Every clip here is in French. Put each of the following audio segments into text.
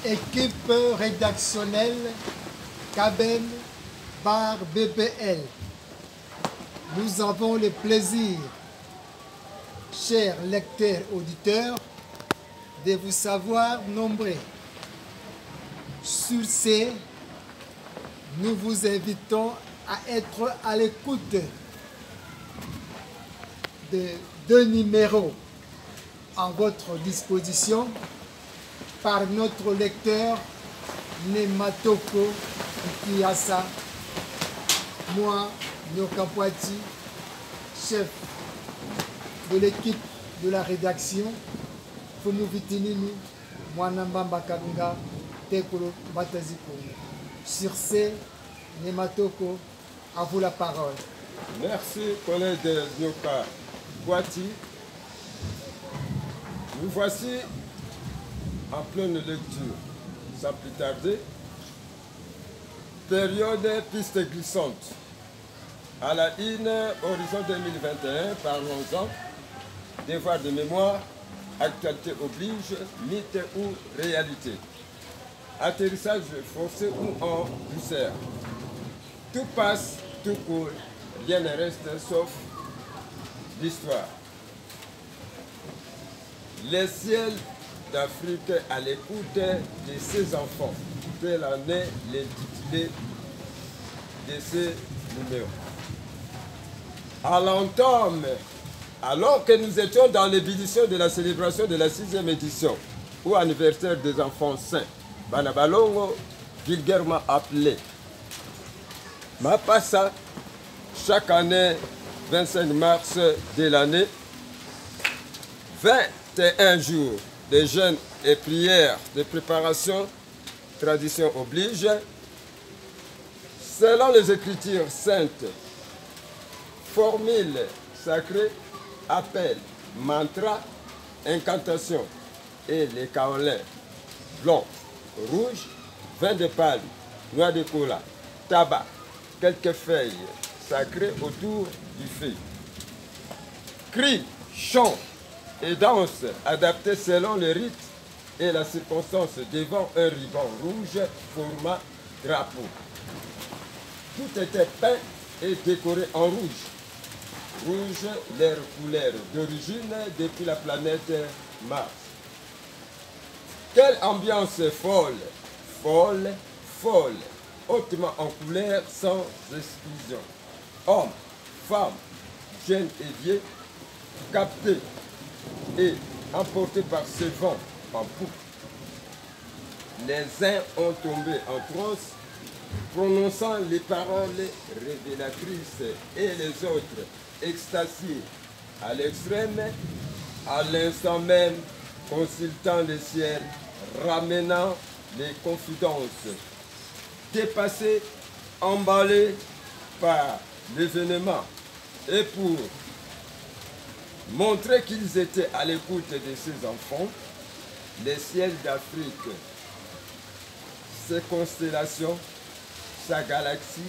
Équipe rédactionnelle KBM bar BBL. Nous avons le plaisir, chers lecteurs auditeurs, de vous savoir nombreux. Sur ce, nous vous invitons à être à l'écoute de 2 numéros à votre disposition par notre lecteur Nematoko Kiasa, moi, Nyokampwati, chef de l'équipe de la rédaction, Fumu Vitinini, Mwanambamba Kalunga, Tekolo Bataziko. Sur ce, Nematoko, à vous la parole. Merci, collègue Nyoka Kwati. Nous voici en pleine lecture, sans plus tarder. Période piste glissante. À la une, horizon 2021, parlons-en. Devoir de mémoire, actualité oblige, mythe ou réalité. Atterrissage forcé ou en douceur. Tout passe, tout court, rien ne reste sauf l'histoire. Les ciels d'Afrique à l'écoute de ses enfants. Telle en est l'intitulé de ce numéro. À l'entame, alors que nous étions dans l'ébullition de la célébration de la 6e édition, ou anniversaire des enfants saints, Banabalongo, vulgairement appelé Mapassa, chaque année, 25 mars de l'année, 21 jours de jeûne et prières de préparation, tradition oblige, selon les Écritures saintes, formules sacrées, appels, mantras, incantations et les kaolins blancs, rouges, vin de palme, noix de cola, tabac, quelques feuilles sacrées autour du feu. Cris, chants et danses adaptées selon le rite et la circonstance devant un ruban rouge format drapeau. Tout était peint et décoré en rouge. Rouge, leur couleur d'origine depuis la planète Mars. Quelle ambiance folle, folle, folle, hautement en couleur sans exclusion. Hommes, femmes, jeunes et vieux, captés et emportés par ce vent en poupe. Les uns ont tombé en transe, prononçant les paroles révélatrices, et les autres extasiés à l'extrême, à l'instant même consultant le ciel, ramenant les confidences, dépassés, emballés par l'événement, et pour montrer qu'ils étaient à l'écoute de ces enfants, les ciels d'Afrique, ses constellations, sa galaxie,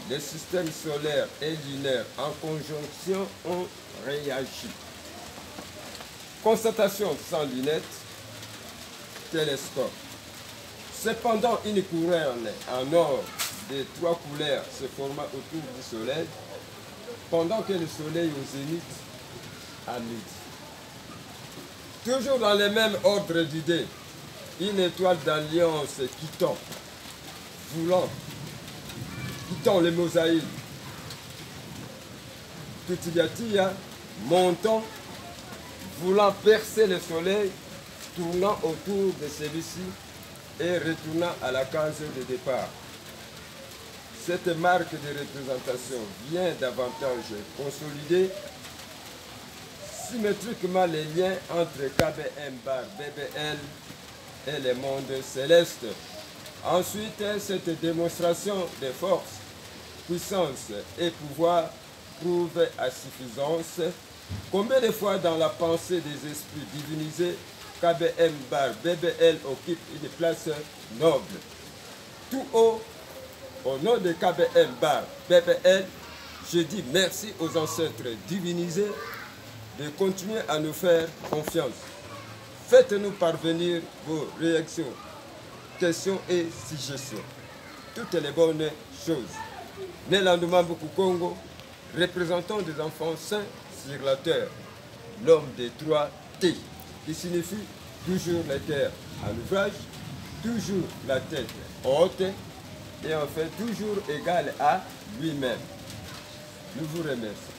les systèmes solaires et lunaires en conjonction ont réagi. Constatation sans lunettes, télescope. Cependant, une couronne en or de 3 couleurs se forma autour du soleil, pendant que le soleil au zénith à midi. Toujours dans le même ordre d'idées, une étoile d'alliance quittant les mosaïques, Tutigatia, montant, voulant percer le soleil, tournant autour de celui-ci et retournant à la case de départ. Cette marque de représentation vient davantage consolider symétriquement les liens entre KBM bar BBL et les mondes célestes. Ensuite, cette démonstration de force, puissance et pouvoir prouve à suffisance combien de fois dans la pensée des esprits divinisés, KBM bar BBL occupe une place noble. Tout haut, au nom de KBM bar BBL, je dis merci aux ancêtres divinisés de continuer à nous faire confiance. Faites-nous parvenir vos réactions questions et suggestions. Toutes les bonnes choses. Nélanduma Congo, représentant des enfants saints sur la terre, l'homme des 3 T, qui signifie toujours les terres à l'ouvrage, toujours la tête haute et enfin toujours égal à lui-même. Nous vous remercions.